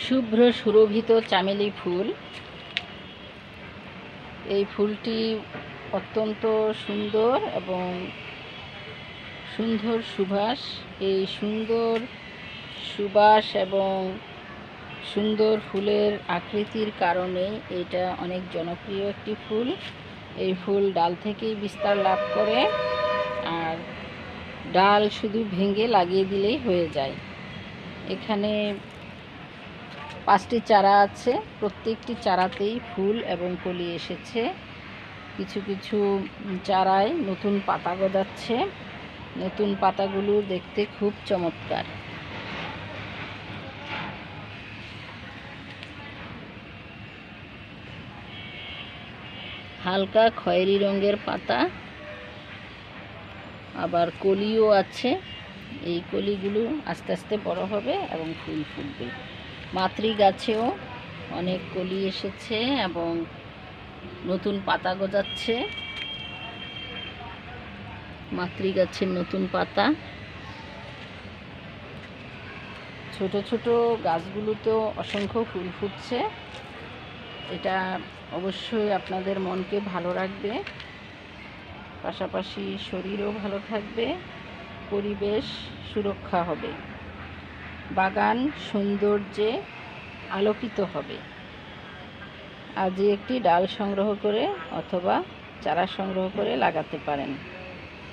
শুভ্র সুরভিত চামেলি ফুল। এই ফুলটি অত্যন্ত সুন্দর এবং সুন্দর সুবাস। এই সুন্দর সুবাস এবং সুন্দর ফুলের আকৃতির কারণে এটা অনেক জনপ্রিয় একটি ফুল। এই ফুল ডাল থেকেই বিস্তার লাভ করে, আর ডাল শুধু ভেঙে লাগিয়ে দিলেই হয়ে যায়। এখানে 5টি চারা আছে, প্রত্যেকটি চারাতেই ফুল এবং কলি এসেছে। কিছু কিছু চারায় নতুন পাতা গজাচ্ছে। নতুন পাতাগুলো দেখতে খুব চমৎকার। হালকা খয়েরি রঙের পাতা, আবার কলিও আছে। এই কলিগুলো আস্তে আস্তে বড় হবে এবং ফুল ফুটবে। মাতৃ গাছেও অনেক কলি এসেছে এবং নতুন পাতা গজাচ্ছে। মাতৃ গাছের নতুন পাতা। ছোট ছোট গাছগুলোতেও অসংখ্য ফুল ফুটছে। এটা অবশ্যই আপনাদের মনকে ভালো রাখবে, পাশাপাশি শরীরও ভালো থাকবে, পরিবেশ সুরক্ষা হবে, বাগান সৌন্দর্যে আলোকিত হবে। আজই একটি ডাল সংগ্রহ করে অথবা চারা সংগ্রহ করে লাগাতে পারেন।